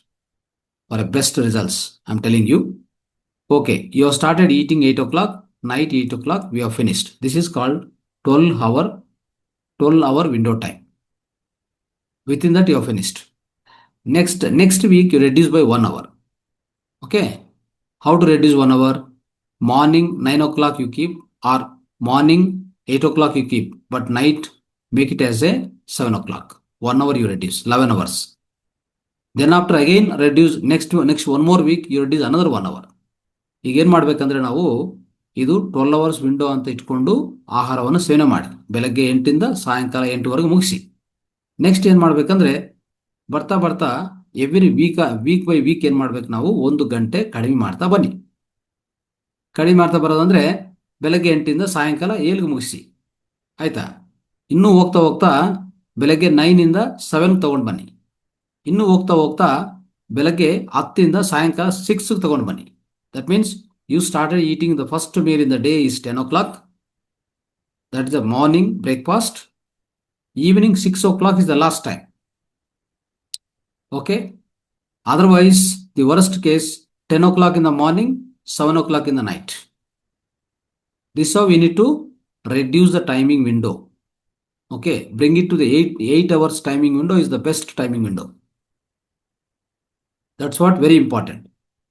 for a best results, I'm telling you. Okay, you have started eating 8 o'clock, night 8 o'clock we have finished. This is called 12 hour window time. Within that you have finished. Next week you reduce by 1 hour. Okay, how to reduce 1 hour? Morning 9 o'clock you keep, or morning 8 o'clock you keep, but night make it as a 7 o'clock. 1 hour you reduce, 11 hours. Then after again reduce, next 1 more week you reduce another 1 hour. ಈಗ ಏನು ಮಾಡಬೇಕಂದ್ರೆ ನಾವು ಇದು 12 hours window ಅಂತ ಇಟ್ಕೊಂಡು ಆಹಾರವನ್ನು ಸೇವನೆ ಮಾಡಿ ಬೆಳಗ್ಗೆ 8ರಿಂದ ಸಾಯಂಕಾಲ 8ವರೆಗೆ ಮುಗಿಸಿ. ನೆಕ್ಸ್ಟ್ ಏನು ಮಾಡಬೇಕಂದ್ರೆ ಬರ್ತಾ ಬರ್ತಾ ಎವ್ರಿ ವೀಕ್ ಬೈ ವೀಕ್ ಏನು ಮಾಡ್ಬೇಕು, ನಾವು 1 ಗಂಟೆ ಕಡಿಮೆ ಮಾಡ್ತಾ ಬನ್ನಿ. ಕಡಿಮೆ ಮಾಡ್ತಾ ಬರೋದಂದ್ರೆ ಬೆಳಗ್ಗೆ 8ರಿಂದ ಸಾಯಂಕಾಲ 7ಗೆ ಮುಗಿಸಿ, ಆಯ್ತಾ. ಇನ್ನೂ ಹೋಗ್ತಾ ಹೋಗ್ತಾ ಬೆಳಗ್ಗೆ 9ಇಂದ 7ಗೆ ತಗೊಂಡು ಬನ್ನಿ. ಇನ್ನೂ ಹೋಗ್ತಾ ಹೋಗ್ತಾ ಬೆಳಗ್ಗೆ 10ರಿಂದ ಸಾಯಂಕಾಲ 6ಗೆ ತಗೊಂಡು ಬನ್ನಿ. That means you started eating the first meal in the day is 10 o'clock. That is the morning breakfast. Evening 6 o'clock is the last time. Okay. Otherwise, the worst case, 10 o'clock in the morning, 7 o'clock in the night. This is how we need to reduce the timing window. Okay. Bring it to the 8 hours timing window is the best timing window. That's what very important.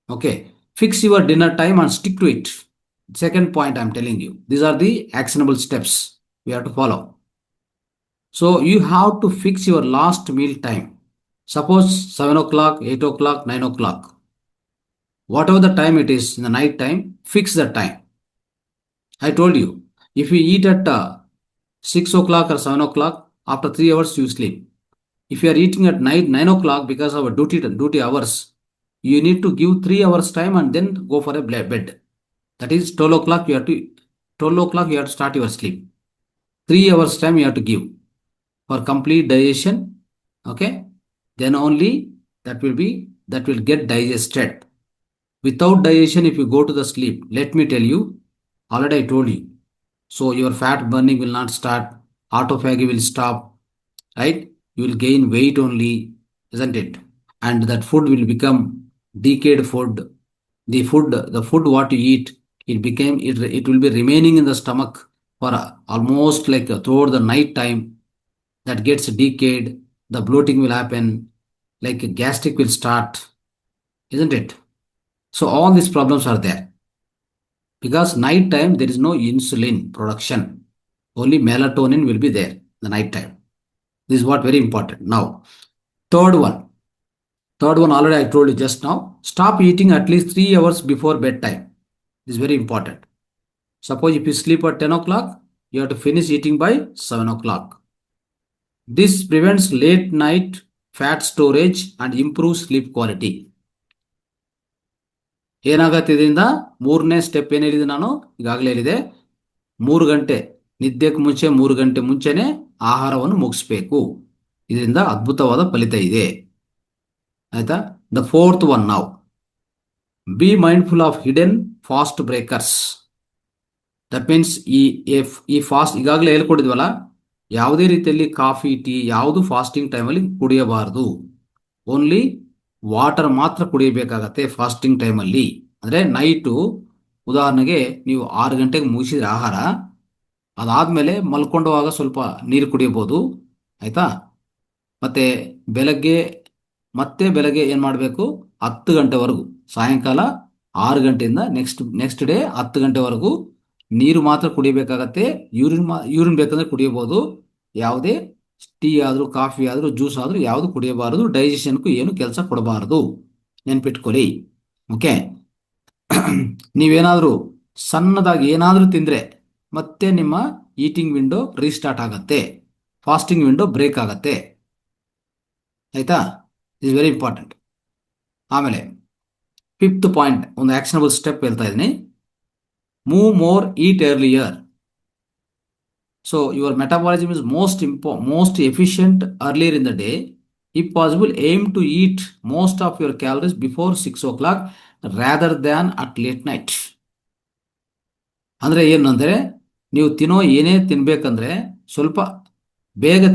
Okay. Fix your dinner time and stick to it. Second point I'm telling you. These are the actionable steps we have to follow. So you have to fix your last meal time. Suppose 7 o'clock, 8 o'clock, 9 o'clock. Whatever the time it is in the night time, fix that time. I told you, if you eat at 6 o'clock or 7 o'clock, after 3 hours you sleep. If you are eating at night 9 o'clock because of a duty hours, you need to give 3 hours time and then go for a bed. That is 12 o'clock you have to start your sleep. 3 hours time you have to give for complete digestion. Okay, then only that will get digested. Without digestion, if you go to the sleep, let me tell you, already I told you, so your fat burning will not start, autophagy will stop, right? You will gain weight only, isn't it? And that food will become decayed food. The food what you eat, it will be remaining in the stomach for almost like throughout the night time. That gets decayed, the bloating will happen, like gastric will start, isn't it? So all these problems are there because night time there is no insulin production, only melatonin will be there the night time. This is what very important. Now third one, Third one already I told you just now. Stop eating at least 3 hours before bedtime. This is very important. Suppose if you sleep at 10 o'clock, you have to finish eating by 7 o'clock. This prevents late night fat storage and improves sleep quality. ಏನಾಗತ್ತೆ ಇದರಿಂದ? ಮೂರನೇ step ಏನು ಹೇಳಿದೆ ನಾನು ಈಗಾಗಲೇ ಹೇಳಿದೆ. 3 ಗಂಟೆ ನಿದ್ದೆಗೆ ಮುಂಚೆ 3 ಗಂಟೆ ಮುಂಚೆನೆ ಆಹಾರವನ್ನು ಮುಗಿಸ್ಬೇಕು. ಇದರಿಂದ ಅದ್ಭುತವಾದ ಫಲಿತ ಇದೆ. ಆಯ್ತಾ? ದ ಫೋರ್ತ್ ಒನ್ ನಾವು B mindful of hidden fast breakers. That means ಈ ಫಾಸ್ಟ್ ಈಗಾಗಲೇ ಹೇಳ್ಕೊಟ್ಟಿದ್ವಲ್ಲ, ಯಾವುದೇ ರೀತಿಯಲ್ಲಿ ಕಾಫಿ ಟೀ ಯಾವುದು ಫಾಸ್ಟಿಂಗ್ ಟೈಮಲ್ಲಿ ಕುಡಿಯಬಾರದು. ಓನ್ಲಿ ವಾಟರ್ ಮಾತ್ರ ಕುಡಿಯಬೇಕಾಗತ್ತೆ ಫಾಸ್ಟಿಂಗ್ ಟೈಮಲ್ಲಿ. ಅಂದರೆ ನೈಟು ಉದಾಹರಣೆಗೆ ನೀವು 6 ಗಂಟೆಗೆ ಮುಗಿಸಿದ್ರೆ ಆಹಾರ, ಅದಾದಮೇಲೆ ಮಲ್ಕೊಂಡವಾಗ ಸ್ವಲ್ಪ ನೀರು ಕುಡಿಯಬಹುದು. ಆಯಿತಾ? ಮತ್ತು ಬೆಳಗ್ಗೆ ಏನು ಮಾಡಬೇಕು? 10 ಗಂಟೆವರೆಗೂ, ಸಾಯಂಕಾಲ 6 ಗಂಟೆಯಿಂದ ನೆಕ್ಸ್ಟ್ ಡೇ 10 ಗಂಟೆವರೆಗೂ ನೀರು ಮಾತ್ರ ಕುಡಿಯಬೇಕಾಗತ್ತೆ. ಯೂರಿನ್ ಬೇಕಂದ್ರೆ ಕುಡಿಯಬಹುದು. ಯಾವುದೇ ಟೀ ಆದರೂ ಕಾಫಿ ಆದರೂ ಜ್ಯೂಸ್ ಆದರೂ ಯಾವುದು ಕುಡಿಯಬಾರದು. ಡೈಜೆಷನ್ಗೂ ಏನು ಕೆಲಸ ಕೊಡಬಾರದು. ನೆನ್ಪಿಟ್ಕೊಳ್ಳಿ. ಓಕೆ. ನೀವೇನಾದರೂ ಸಣ್ಣದಾಗಿ ಏನಾದರೂ ತಿಂದರೆ ಮತ್ತೆ ನಿಮ್ಮ ಈಟಿಂಗ್ ವಿಂಡೋ ರೀಸ್ಟಾರ್ಟ್ ಆಗತ್ತೆ, ಫಾಸ್ಟಿಂಗ್ ವಿಂಡೋ ಬ್ರೇಕ್ ಆಗತ್ತೆ. ಆಯಿತಾ? Is very important. ಆಮೇಲೆ 5th ಪಾಯಿಂಟ್, ಒಂದು ಆಕ್ಷನಬಲ್ ಸ್ಟೆಪ್ ಹೇಳ್ತಾ ಇದ್ದೀನಿ. Move more, eat earlier. So your metabolism is most efficient earlier in the day. If possible, aim to eat most of your calories before 6 o'clock rather than at late night. ಅಂದರೆ ಏನಂದರೆ, ನೀವು ತಿನ್ನೋ ಏನೇ ತಿನ್ಬೇಕಂದ್ರೆ ಸ್ವಲ್ಪ ಬೇಗ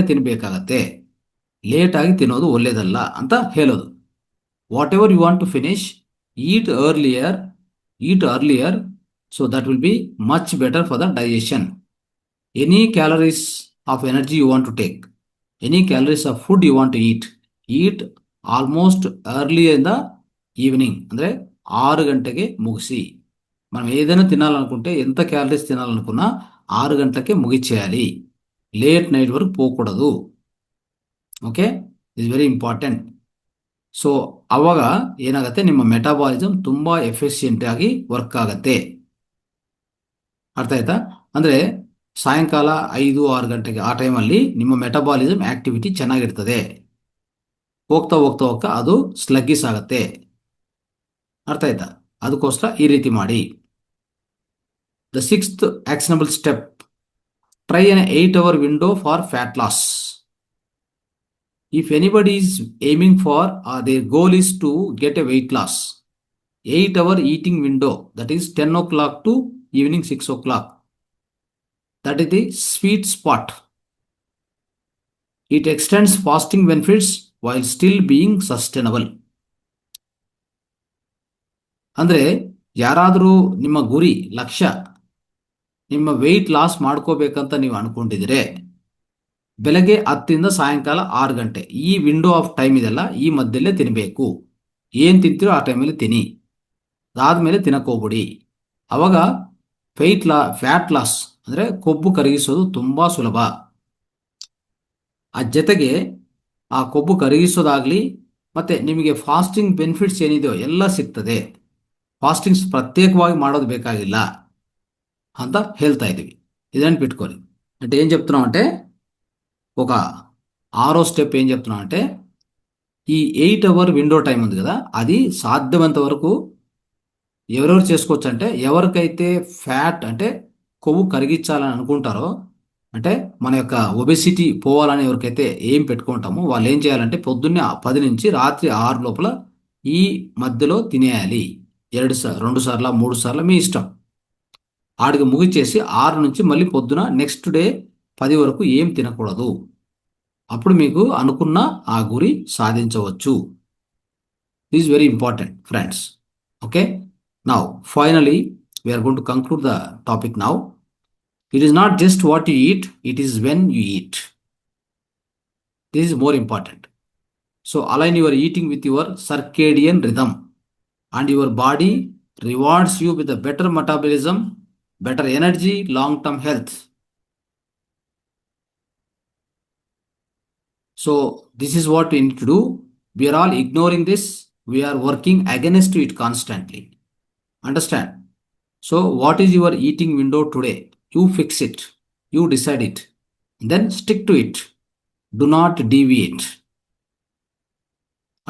ತಿನ್ನಬೇಕಾಗತ್ತೆ, ಲೇಟಾಗಿ ತಿನ್ನೋದು ಒಳ್ಳೆಯದಲ್ಲ ಅಂತ ಹೇಳೋದು. Whatever you want to finish, eat earlier, so that will be much better for the digestion. Any calories of energy you want to take, any calories of food you want to eat almost early in the evening. ಅಂದರೆ 6 ಗಂಟೆಗೆ ಮುಗಿಸಿ. మనం ఏదైనా తినాలనుకుంటే, ఎంత calories తినాలనుకున్నా 6 గంటలకే ముగిచేయాలి. Late night వరకు పోకూడదు. Okay, is very important. So ಅವಾಗ ಏನಾಗುತ್ತೆ, ನಿಮ್ಮ ಮೆಟಾಬಾಲಿಸಮ್ ತುಂಬ ಎಫಿಷಿಯೆಂಟ್ ಆಗಿ ವರ್ಕ್ ಆಗತ್ತೆ. ಅರ್ಥ ಆಯ್ತಾ? ಅಂದರೆ ಸಾಯಂಕಾಲ 5-6 ಗಂಟೆಗೆ ಆ ಟೈಮಲ್ಲಿ ನಿಮ್ಮ ಮೆಟಬಾಲಿಸಮ್ ಆಕ್ಟಿವಿಟಿ ಚೆನ್ನಾಗಿರ್ತದೆ. ಹೋಗ್ತಾ ಹೋಗ್ತಾ ಹೋಗ್ತಾ ಅದು ಸ್ಲಗ್ಗಿಸ್ ಆಗುತ್ತೆ. ಅರ್ಥ ಆಯ್ತಾ? ಅದಕ್ಕೋಸ್ಕರ ಈ ರೀತಿ ಮಾಡಿ. The 6th actionable step, try an 8-hour window for fat loss. If anybody is aiming for their goal is to get a weight loss, 8-hour eating window, that is 10 o'clock to evening 6 o'clock, that is the sweet spot. It extends fasting benefits while still being sustainable. ಅಂದರೆ ಯಾರಾದರೂ ನಿಮ್ಮ ಗುರಿ ಲಕ್ಷ್ಯ ನಿಮ್ಮ weight loss ಮಾಡ್ಕೋಬೇಕಂತ ನೀವು ಅನ್ಕೊಂಡಿದ್ರೆ, ಬೆಳಗ್ಗೆ 10ರಿಂದ ಸಾಯಂಕಾಲ 6 ಗಂಟೆ ಈ ವಿಂಡೋ ಆಫ್ ಟೈಮ್ ಇದೆಲ್ಲ, ಈ ಮಧ್ಯದಲ್ಲೇ ತಿನ್ನಬೇಕು. ಏನು ತಿಂತೀರೋ ಆ ಟೈಮಲ್ಲಿ ತಿನ್ನಿ, ಅದಾದಮೇಲೆ ತಿನ್ನಕ್ಕೋಗ್ಬಿಡಿ. ಅವಾಗ ಫ್ಯಾಟ್ ಲಾಸ್ ಅಂದರೆ ಕೊಬ್ಬು ಕರಗಿಸೋದು ತುಂಬ ಸುಲಭ. ಆ ಜೊತೆಗೆ ಆ ಕೊಬ್ಬು ಕರಗಿಸೋದಾಗಲಿ ಮತ್ತು ನಿಮಗೆ ಫಾಸ್ಟಿಂಗ್ ಬೆನಿಫಿಟ್ಸ್ ಏನಿದೆಯೋ ಎಲ್ಲ ಸಿಗ್ತದೆ. ಫಾಸ್ಟಿಂಗ್ಸ್ ಪ್ರತ್ಯೇಕವಾಗಿ ಮಾಡೋದು ಬೇಕಾಗಿಲ್ಲ ಅಂತ ಹೇಳ್ತಾ ಇದ್ದೀವಿ. ಇದನ್ನು ಬಿಟ್ಕೊಳ್ಳಿ. అంటే ఏం చెప్తున్నాం అంటే, ఒక 6వ స్టెప్ ఏం చెప్తున్నాం అంటే, ఈ 8-hour విండో టైం ఉంది కదా, అది సాధ్యమైనంత వరకు ఎవరెవరు చేసుకోవచ్చు అంటే, ఎవరికైతే ఫ్యాట్ అంటే కొవ్వు కరిగించాలని అనుకుంటారో, అంటే మన యొక్క ఒబెసిటీ పోవాలని ఎవరికైతే ఏం పెట్టుకుంటామో వాళ్ళు ఏం చేయాలంటే, పొద్దున్నే 10 నుంచి రాత్రి 6 లోపల ఈ మధ్యలో తినేయాలి. 2 సార్లు 3 సార్లు మీ ఇష్టం. ఆడికి ముగిచేసి 6 నుంచి మళ్ళీ పొద్దున నెక్స్ట్ డే 10 వరకు ఏం తినకూడదు. అప్పుడు మీకు అనుకున్న ఆ గురి సాధించవచ్చు. Is very important friends. Okay, now finally we are going to conclude the topic now. It is not just what you eat, it is when you eat. This is more important. So align your eating with your circadian rhythm and your body rewards you with a better metabolism, better energy, long-term health. So this is what we need to do. We are all ignoring this. We are working against it constantly. Understand? So, what is your eating window today? You fix it. You decide it. Then stick to it. Do not deviate.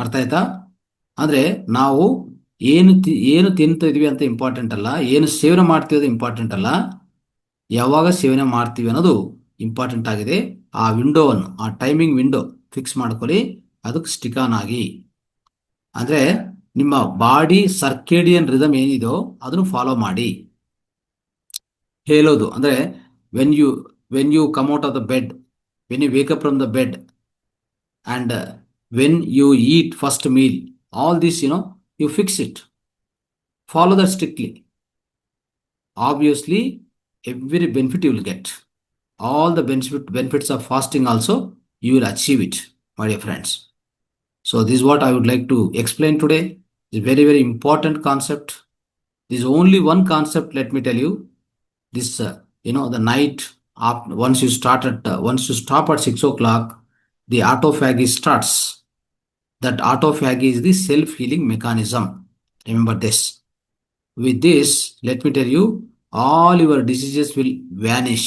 ಅರ್ಥ ಆಯ್ತಾ? ಅಂದ್ರೆ ನಾವು ಏನು ತಿಂತಾ ಇದೀವಿ ಅಂತ important ಅಲ್ಲ, ಏನು ಸೇವನೆ ಮಾಡ್ತೀವಿ ಅದು ಇಂಪಾರ್ಟೆಂಟ್ ಅಲ್ಲ, ಯಾವಾಗ ಸೇವನೆ ಮಾಡ್ತೀವಿ ಅನ್ನೋದು ಇಂಪಾರ್ಟೆಂಟ್ ಆಗಿದೆ. ಆ ವಿಂಡೋವನ್ನು, ಆ ಟೈಮಿಂಗ್ ವಿಂಡೋ ಫಿಕ್ಸ್ ಮಾಡ್ಕೊಳ್ಳಿ, ಅದಕ್ಕೆ ಸ್ಟಿಕ್ ಆನ್ ಆಗಿ. ಅಂದ್ರೆ ನಿಮ್ಮ ಬಾಡಿ ಸರ್ಕೇಡಿಯನ್ ರಿದಮ್ ಏನಿದೋ ಅದನ್ನು ಫಾಲೋ ಮಾಡಿ. ಹೇಳೋದು ಅಂದ್ರೆ when you come out of the bed, when you wake up from the bed, and when you eat first meal, all this, you fix it, follow that strictly. Obviously every benefit you will get, all the benefits of fasting also you will achieve it, my dear friends. So this is what I would like to explain today. It's a very, very important concept. This is only one concept, let me tell you. This the night, once you stop at 6 o'clock, the autophagy starts. That autophagy is the self-healing mechanism. Remember this. With this, let me tell you, all your diseases will vanish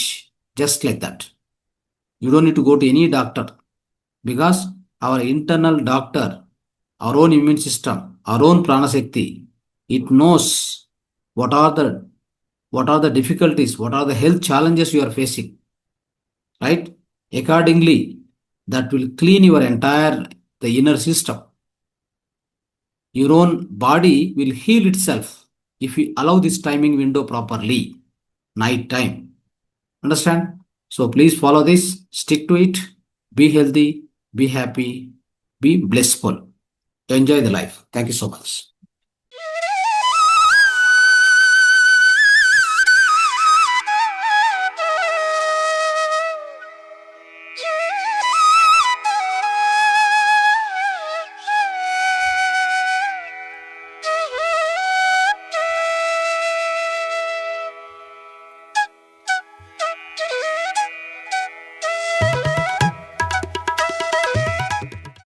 just like that. You don't need to go to any doctor, because our internal doctor, our own immune system, our own pranashakti, it knows what are the difficulties, what are the health challenges you are facing, right? Accordingly, that will clean your entire the inner system. Your own body will heal itself if you allow this timing window properly, night time. Understand? So please follow this, stick to it, be healthy, be happy, be blissful, enjoy the life. Thank you so much.